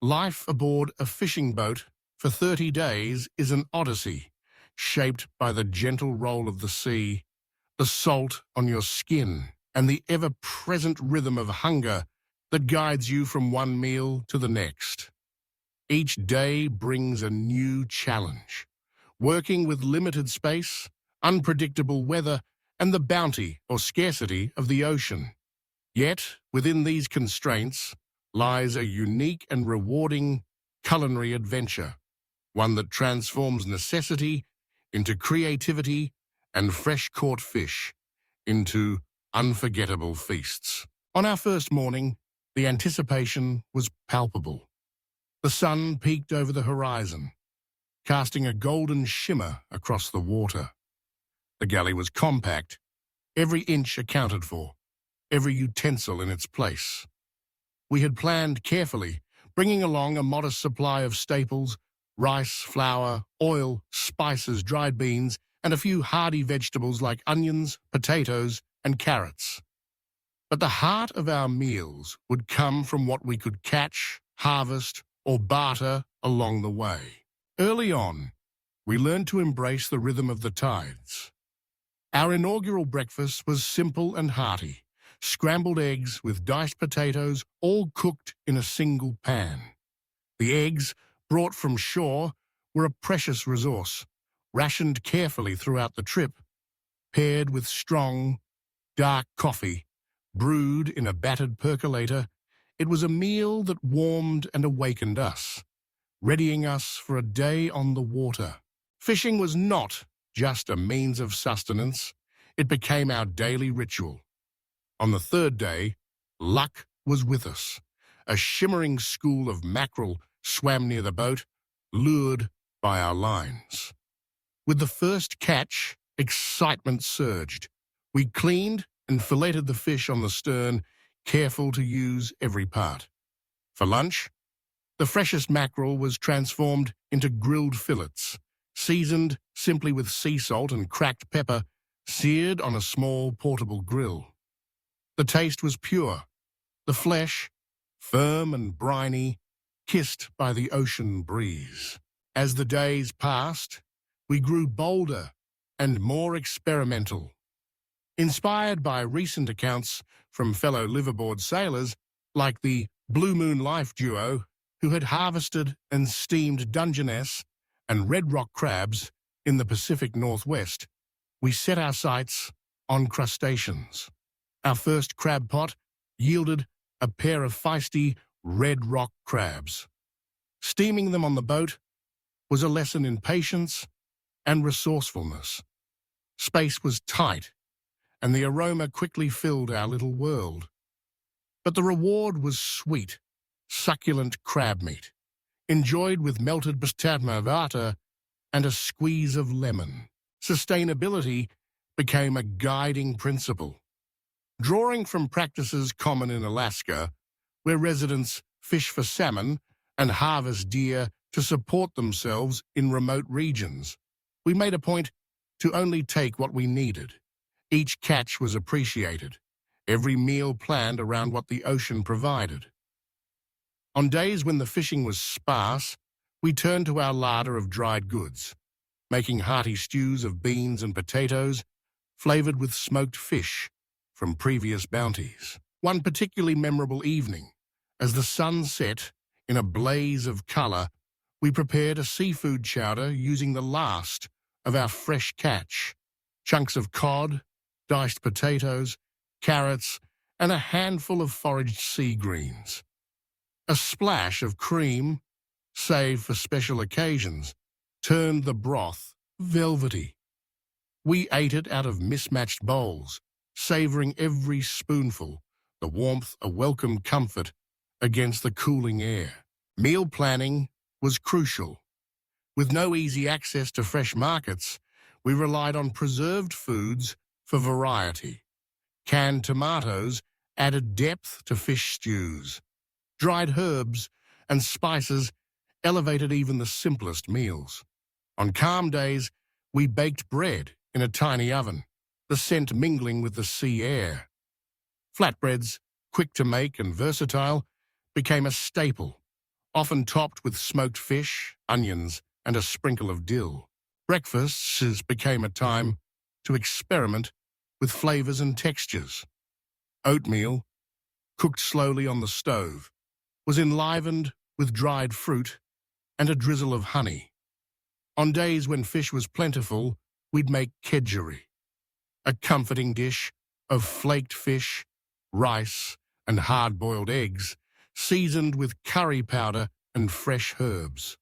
Life aboard a fishing boat for 30 days is an odyssey, shaped by the gentle roll of the sea, the salt on your skin, and the ever-present rhythm of hunger that guides you from one meal to the next. Each day brings a new challenge, working with limited space, unpredictable weather, and the bounty or scarcity of the ocean. Yet, within these constraints, lies a unique and rewarding culinary adventure, one that transforms necessity into creativity and fresh-caught fish into unforgettable feasts. On our first morning, the anticipation was palpable. The sun peeked over the horizon, casting a golden shimmer across the water. The galley was compact, every inch accounted for, every utensil in its place. We had planned carefully, bringing along a modest supply of staples, rice, flour, oil, spices, dried beans, and a few hardy vegetables like onions, potatoes, and carrots. But the heart of our meals would come from what we could catch, harvest, or barter along the way. Early on, we learned to embrace the rhythm of the tides. Our inaugural breakfast was simple and hearty: scrambled eggs with diced potatoes, all cooked in a single pan. The eggs, brought from shore, were a precious resource, rationed carefully throughout the trip, paired with strong, dark coffee, brewed in a battered percolator. It was a meal that warmed and awakened us, readying us for a day on the water. Fishing was not just a means of sustenance, it became our daily ritual. On the third day, luck was with us. A shimmering school of mackerel swam near the boat, lured by our lines. With the first catch, excitement surged. We cleaned and filleted the fish on the stern, careful to use every part. For lunch, the freshest mackerel was transformed into grilled fillets, seasoned simply with sea salt and cracked pepper, seared on a small portable grill. The taste was pure, the flesh, firm and briny, kissed by the ocean breeze. As the days passed, we grew bolder and more experimental. Inspired by recent accounts from fellow liveaboard sailors, like the Blue Moon Life duo, who had harvested and steamed Dungeness and red rock crabs in the Pacific Northwest, we set our sights on crustaceans. Our first crab pot yielded a pair of feisty red rock crabs. Steaming them on the boat was a lesson in patience and resourcefulness. Space was tight, and the aroma quickly filled our little world. But the reward was sweet, succulent crab meat, enjoyed with melted bastarma vata and a squeeze of lemon. Sustainability became a guiding principle. Drawing from practices common in Alaska, where residents fish for salmon and harvest deer to support themselves in remote regions, we made a point to only take what we needed. Each catch was appreciated, every meal planned around what the ocean provided. On days when the fishing was sparse, we turned to our larder of dried goods, making hearty stews of beans and potatoes, flavored with smoked fish from previous bounties. One particularly memorable evening, as the sun set in a blaze of color, we prepared a seafood chowder using the last of our fresh catch: chunks of cod, diced potatoes, carrots, and a handful of foraged sea greens. A splash of cream, saved for special occasions, turned the broth velvety. We ate it out of mismatched bowls, savoring every spoonful, the warmth a welcome comfort against the cooling air. Meal planning was crucial. With no easy access to fresh markets, we relied on preserved foods for variety. Canned tomatoes added depth to fish stews. Dried herbs and spices elevated even the simplest meals. On calm days, we baked bread in a tiny oven, the scent mingling with the sea air. Flatbreads, quick to make and versatile, became a staple, often topped with smoked fish, onions, and a sprinkle of dill. Breakfasts became a time to experiment with flavors and textures. Oatmeal, cooked slowly on the stove, was enlivened with dried fruit and a drizzle of honey. On days when fish was plentiful, we'd make kedgeree, a comforting dish of flaked fish, rice, and hard-boiled eggs, seasoned with curry powder and fresh herbs.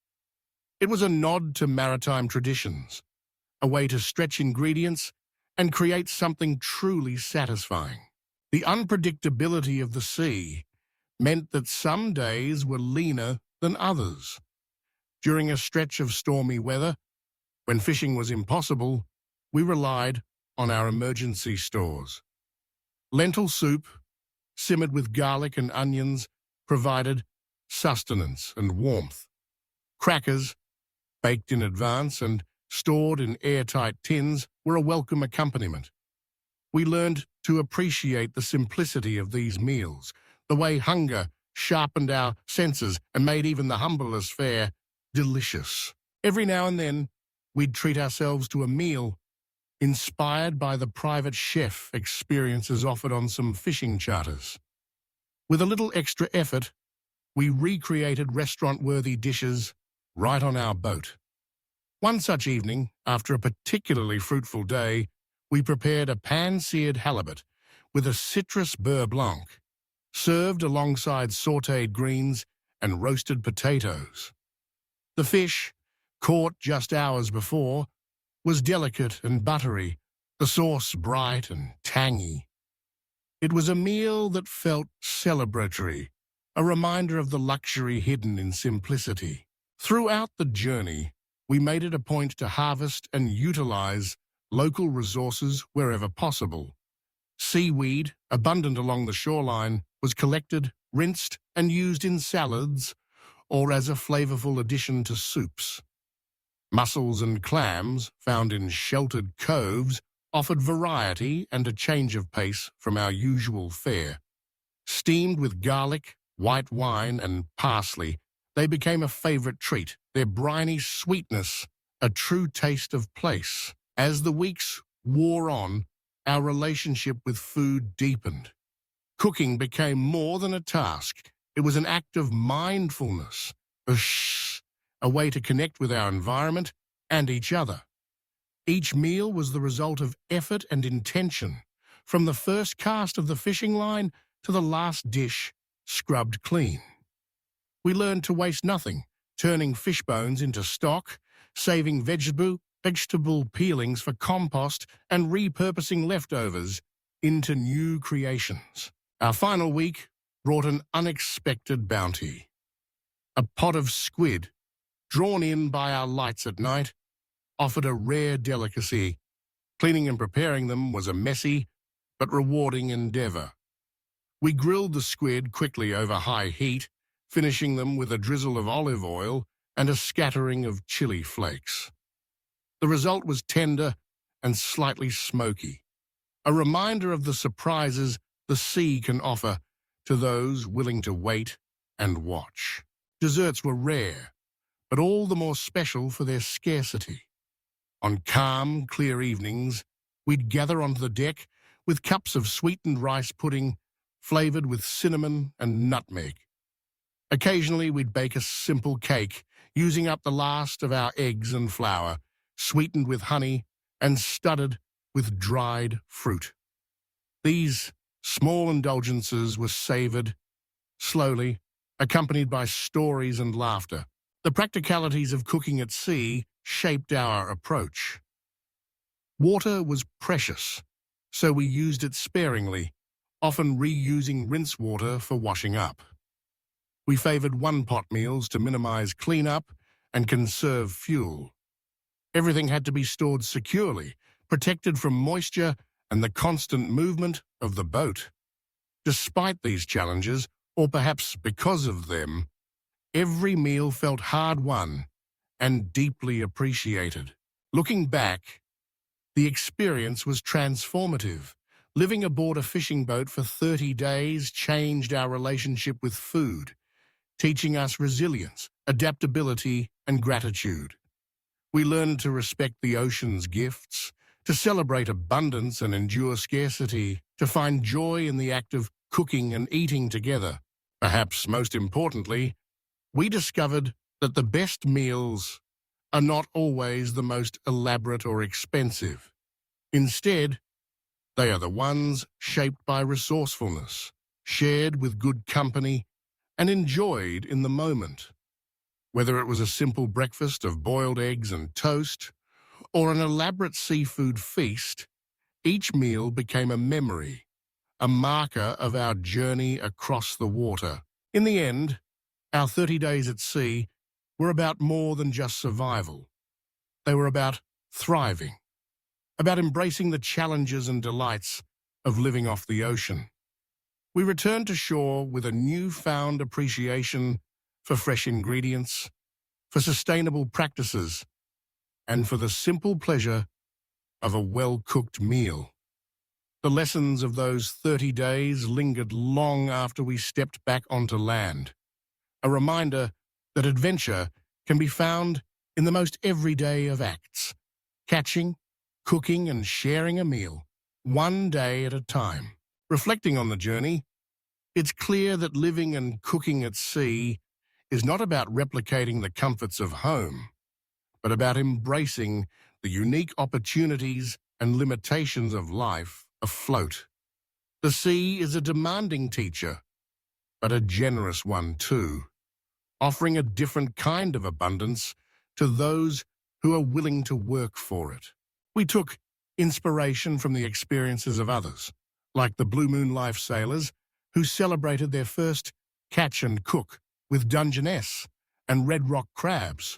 It was a nod to maritime traditions, a way to stretch ingredients and create something truly satisfying. The unpredictability of the sea meant that some days were leaner than others. During a stretch of stormy weather, when fishing was impossible, we relied on our emergency stores. Lentil soup, simmered with garlic and onions, provided sustenance and warmth. Crackers, baked in advance and stored in airtight tins, were a welcome accompaniment. We learned to appreciate the simplicity of these meals, the way hunger sharpened our senses and made even the humblest fare delicious. Every now and then, we'd treat ourselves to a meal inspired by the private chef experiences offered on some fishing charters. With a little extra effort, we recreated restaurant-worthy dishes right on our boat. One such evening, after a particularly fruitful day, we prepared a pan-seared halibut with a citrus beurre blanc, served alongside sautéed greens and roasted potatoes. The fish, caught just hours before, was delicate and buttery, the sauce bright and tangy. It was a meal that felt celebratory, a reminder of the luxury hidden in simplicity. Throughout the journey, we made it a point to harvest and utilize local resources wherever possible. Seaweed, abundant along the shoreline, was collected, rinsed, and used in salads or as a flavorful addition to soups. Mussels and clams, found in sheltered coves, offered variety and a change of pace from our usual fare. Steamed with garlic, white wine, and parsley, they became a favorite treat, their briny sweetness a true taste of place. As the weeks wore on, our relationship with food deepened. Cooking became more than a task. It was an act of mindfulness, a way to connect with our environment and each other. Each meal was the result of effort and intention, from the first cast of the fishing line to the last dish scrubbed clean. We learned to waste nothing, turning fish bones into stock, saving vegetable peelings for compost, and repurposing leftovers into new creations. Our final week brought an unexpected bounty. A pot of squid, drawn in by our lights at night, offered a rare delicacy. Cleaning and preparing them was a messy but rewarding endeavor. We grilled the squid quickly over high heat, finishing them with a drizzle of olive oil and a scattering of chili flakes. The result was tender and slightly smoky, a reminder of the surprises the sea can offer to those willing to wait and watch. Desserts were rare, but all the more special for their scarcity. On calm, clear evenings, we'd gather onto the deck with cups of sweetened rice pudding flavored with cinnamon and nutmeg. Occasionally, we'd bake a simple cake, using up the last of our eggs and flour, sweetened with honey and studded with dried fruit. These small indulgences were savored slowly, accompanied by stories and laughter. The practicalities of cooking at sea shaped our approach. Water was precious, so we used it sparingly, often reusing rinse water for washing up. We favored one-pot meals to minimize cleanup and conserve fuel. Everything had to be stored securely, protected from moisture and the constant movement of the boat. Despite these challenges, or perhaps because of them, every meal felt hard-won and deeply appreciated. Looking back, the experience was transformative. Living aboard a fishing boat for 30 days changed our relationship with food. teaching us resilience, adaptability, and gratitude. We learned to respect the ocean's gifts, to celebrate abundance and endure scarcity, to find joy in the act of cooking and eating together. Perhaps most importantly, we discovered that the best meals are not always the most elaborate or expensive. Instead, they are the ones shaped by resourcefulness, shared with good company, and enjoyed in the moment. Whether it was a simple breakfast of boiled eggs and toast, or an elaborate seafood feast, each meal became a memory, a marker of our journey across the water. In the end, our 30 days at sea were about more than just survival. They were about thriving, about embracing the challenges and delights of living off the ocean. We returned to shore with a newfound appreciation for fresh ingredients, for sustainable practices, and for the simple pleasure of a well-cooked meal. The lessons of those 30 days lingered long after we stepped back onto land, a reminder that adventure can be found in the most everyday of acts, catching, cooking, and sharing a meal, one day at a time. Reflecting on the journey, it's clear that living and cooking at sea is not about replicating the comforts of home, but about embracing the unique opportunities and limitations of life afloat. The sea is a demanding teacher, but a generous one too, offering a different kind of abundance to those who are willing to work for it. We took inspiration from the experiences of others, like the Blue Moon Life sailors who celebrated their first catch and cook with Dungeness and red rock crabs,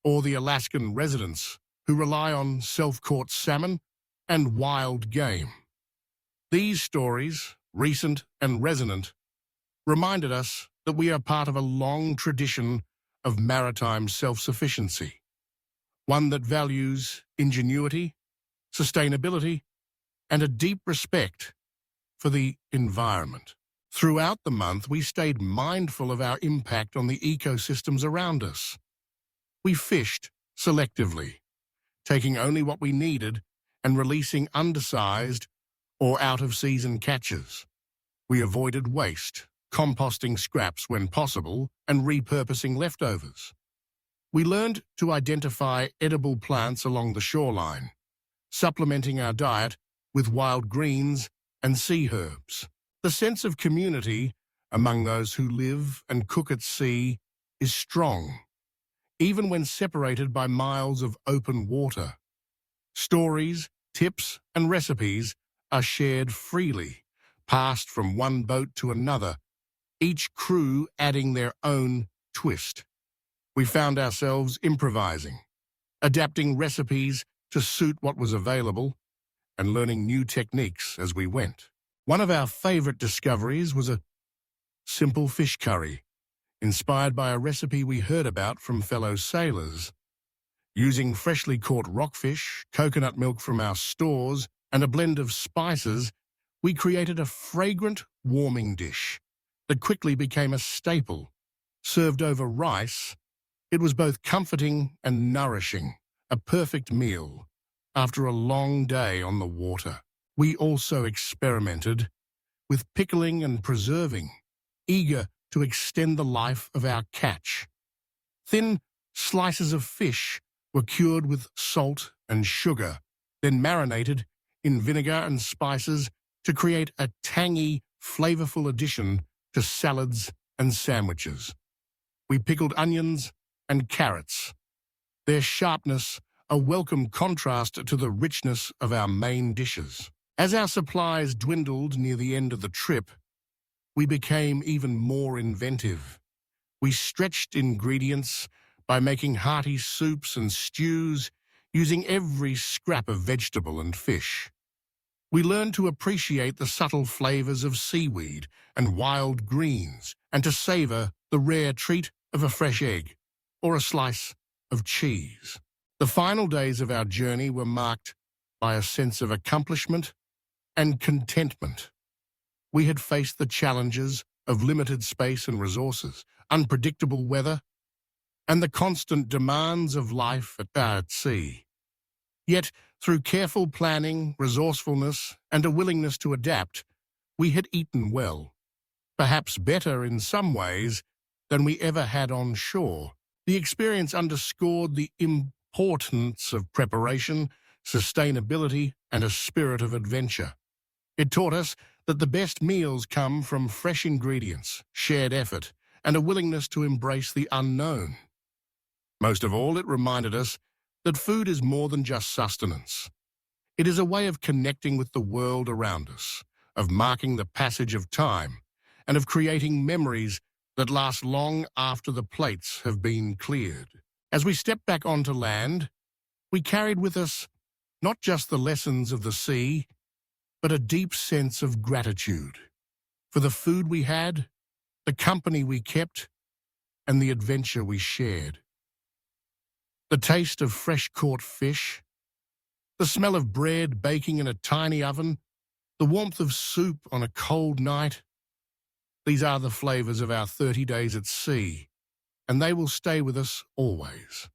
or the Alaskan residents who rely on self-caught salmon and wild game. These stories, recent and resonant, reminded us that we are part of a long tradition of maritime self-sufficiency, one that values ingenuity, sustainability, and a deep respect for the environment. Throughout the month, we stayed mindful of our impact on the ecosystems around us. We fished selectively, taking only what we needed and releasing undersized or out-of-season catches. We avoided waste, composting scraps when possible, and repurposing leftovers. We learned to identify edible plants along the shoreline, supplementing our diet with wild greens and sea herbs. The sense of community among those who live and cook at sea is strong, even when separated by miles of open water. Stories, tips, and recipes are shared freely, passed from one boat to another, each crew adding their own twist. We found ourselves improvising, adapting recipes to suit what was available, and learning new techniques as we went. One of our favorite discoveries was a simple fish curry, inspired by a recipe we heard about from fellow sailors. Using freshly caught rockfish, coconut milk from our stores, and a blend of spices, we created a fragrant, warming dish that quickly became a staple. Served over rice, it was both comforting and nourishing, a perfect meal after a long day on the water. We also experimented with pickling and preserving, eager to extend the life of our catch. Thin slices of fish were cured with salt and sugar, then marinated in vinegar and spices to create a tangy, flavorful addition to salads and sandwiches. We pickled onions and carrots, their sharpness a welcome contrast to the richness of our main dishes. As our supplies dwindled near the end of the trip, we became even more inventive. We stretched ingredients by making hearty soups and stews, using every scrap of vegetable and fish. We learned to appreciate the subtle flavors of seaweed and wild greens, and to savor the rare treat of a fresh egg or a slice of cheese. The final days of our journey were marked by a sense of accomplishment and contentment. We had faced the challenges of limited space and resources, unpredictable weather, and the constant demands of life at sea. Yet, through careful planning, resourcefulness, and a willingness to adapt, we had eaten well, perhaps better in some ways than we ever had on shore. The experience underscored the importance of preparation, sustainability, and a spirit of adventure. It taught us that the best meals come from fresh ingredients, shared effort, and a willingness to embrace the unknown. Most of all, it reminded us that food is more than just sustenance. It is a way of connecting with the world around us, of marking the passage of time, and of creating memories that last long after the plates have been cleared. As we stepped back onto land, we carried with us not just the lessons of the sea, but a deep sense of gratitude for the food we had, the company we kept, and the adventure we shared. The taste of fresh-caught fish, the smell of bread baking in a tiny oven, the warmth of soup on a cold night. These are the flavors of our 30 days at sea, and they will stay with us always.